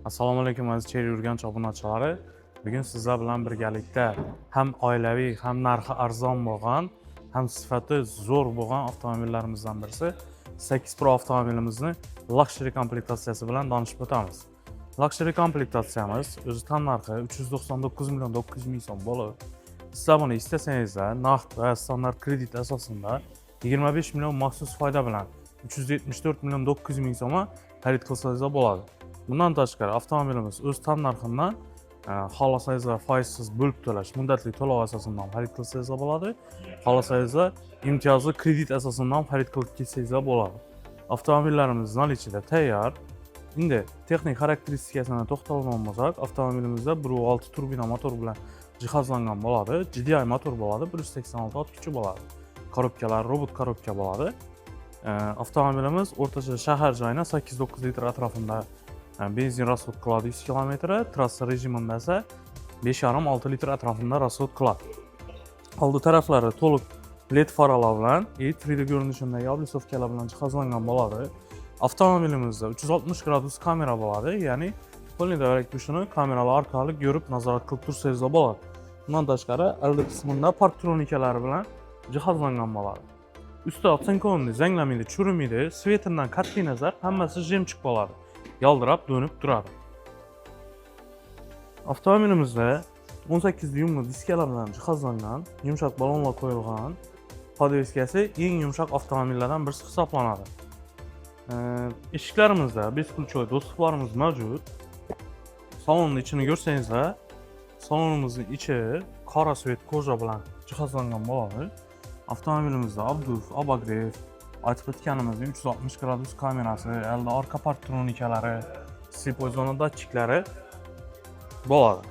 Assalomu alaykum aziz Cherry Urganch obunachilari. Bugun sizlar bilan birgalikda ham oilaviy, ham narxi arzon bo'lgan, ham sifati zo'r bo'lgan avtomobillarimizdan birisi 8 Pro avtomobilimizni luxury komplektatsiyasi bilan tanishib o'tamiz. Luxury komplektatsiyamiz o'zi tan narxi 399 million 900 ming so'm bo'lib, sizlar buni istasangiz naqd va standart kredit asosida 25 million maxsus foyda bilan 374 million 900 ming so'mga xarid qilsangiz bo'ladi. Bundan tashqari avtomobilimiz o'z tan narxidan xohlasangiz foizsiz bo'lib to'lash muddatli to'lov asosida ham xarid qilsangiz bo'ladi. Xohlasangiz imtiyozli kredit asosida ham xarid qilib ketsangiz bo'ladi. Avtomobillarimiz nalichida tayyor. Endi texnik xarakteristikasini to'xtalgan bo'lsak, avtomobilimizda 1.6 turbina motor bilan jihozlangan bo'ladi. GDI motor bo'ladi, 186 ot kuchi bo'ladi. Korobkalar robot korobka bo'ladi. Avtomobilimiz o'rtacha shahar joyina 8-9 litr atrofida benzin rasxod qiladi 100 km, trassa rejimida esa 5,5-6 litr atrofida rasxod qiladi. Oldi taraflari to'liq LED faralar bilan 3D ko'rinishidagi oblisovkalar bilan jihozlangan bo'ladi. Avtomobilimizda 360 gradus kamera bo'ladi, ya'ni qo'lni darak tushini kameralar orqali ko'rib nazorat qilib tursangiz bo'ladi. Bundan tashqari oldi qismida parktronikalari bilan jihozlangan bo'ladi. Usti otsinkovni zanglamaydi, churimaydi, svetidan qat'iy nazar hammasi jemchiq bo'ladi. Yaldirab dönüp duradi. Avtomobilimizda 18 dyumli diskalar bilan jihozlangan, yumshoq balonlar qo'yilgan. Podveskasi eng yumshoq avtomobillardan birisi hisoblanadi. Eshiklarimizda beskulchoy do'stliklarimiz mavjud. Salonning ichini ko'rsangizlar, salonimizning ichi qora svet koja bilan jihozlangan bo'ladi. Avtomobilimizda obduf, obogrev, aytib o'tganimizdek 360 gradus kamerasi, elde orqa parktronikalari, slepoy zona datchiklari bo'ladi.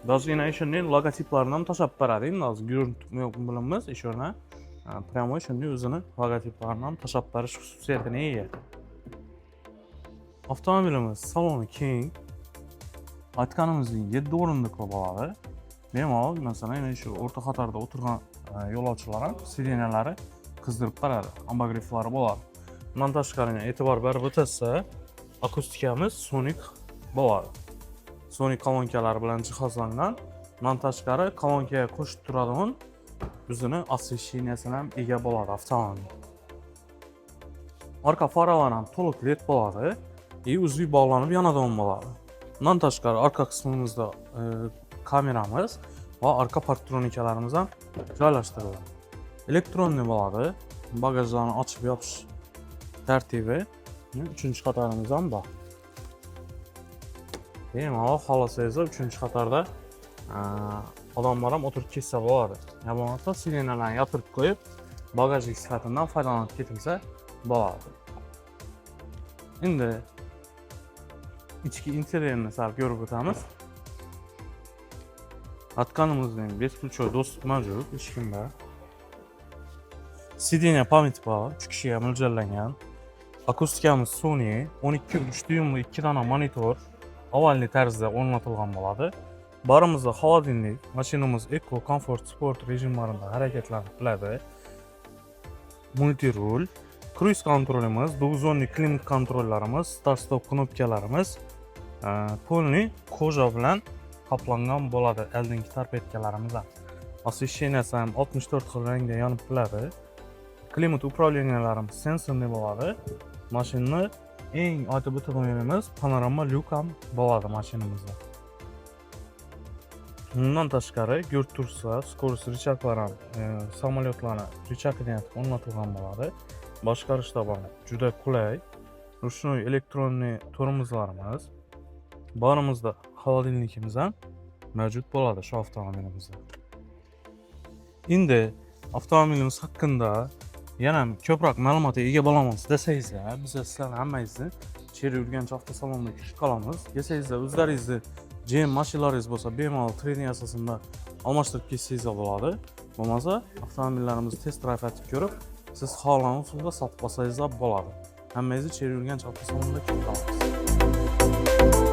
Даже shunday logotiplarini ham tashab beradi. Hozir ko'rinib bilamiz, ishona prямо shunday o'zini logotiplarini ham tashab berish xususiyatiga ega. Avtomobilimiz saloni keng. Aytganimizdek 7 o'rindiqli bo'ladi. Bemalol, masalan, shu o'rta qatorda o'tirgan yo'lovchilar ham sidenalari qizdirib beradi, obogreflari bo'ladi. Bundan tashqari e'tibor berib o'tsa, akustikamiz sonik bo'ladi. Sonik kolonkalar bilan jihozlangan. Bundan tashqari kolonkaga qo'shib turadigan o'zini освещениyadan ham ega bo'ladi avtomobil. Orqa faralar ham to'liq LED bo'ladi, uzviy bog'lanib yonadigan bo'ladi. Bundan tashqari orqa qismimizda kameramiz va orqa parktronikalarimiz ham joylashtirilgan. Elektronli bo'ladi. Bagajlarni ochib yopish tartibi 3-qatorimiz ham bor. Bemalol xohlasangiz 3-qatorda odamlar ham o'tirib ketsa bo'ladi. Ya bo'lmasa sirenalarni yopirib qo'yib, bagajlik sifatidan foydalanib ketilsa bo'ladi. Endi ichki interyerini sal ko'rib o'tamiz. Atkanımızın beskulchoy do'stlik mavjud, hech kimda. Sidenya pamyat bor, 3 kishiga mo'ljallangan. Akustikamiz Sony, 12.3 dyumli 2 dona monitor avvalgi tarzda o'rnatilgan bo'ladi. Barimizda xolodilnik, mashinamiz Eco, Comfort, Sport rejimlarida harakatlanib turadi. Multirul, cruise kontrolimiz, 9 o'rinli klimat kontrollarimiz, start-stop knopkalarimiz, polni koja bilan qoplangan bo'ladi. Oldingi torpedkalarimiz ham. Освещенияsi ham 64 xil rangda yonib turadi. Klimat upravlenyalarimiz sensorli bo'ladi. Mashinani eng aytib o'tganimiz panorama lyuk ham bo'ladi mashinamizda. Bundan tashqari ko'rib turibsizlar, skorost richaklar ham samolyotlarni richakini o'rnatilgan bo'ladi. Boshqarishda juda qulay. Ruchnoy elektronli tormozlarimiz, barimizda xolodilnikimiz ham mavjud bo'ladi shu avtomobilimizda. Endi avtomobilimiz haqida yana ko'proq ma'lumotga ega bo'lamiz desangizlar, biz sizlarni hammangizni Cherry Urganch avtosalonida kutib qolamiz. Desangizlar, o'zlaringizni GM mashinalaringiz bo'lsa, bemalol trading asosida almashtirib ketsangiz bo'ladi. Bo'lmasa, avtomobillarimizni test drive etib ko'rib, siz xohlagan usulda sotib olsangiz bo'ladi. Hammangizni Cherry Urganch avtosalonida kutib qolamiz.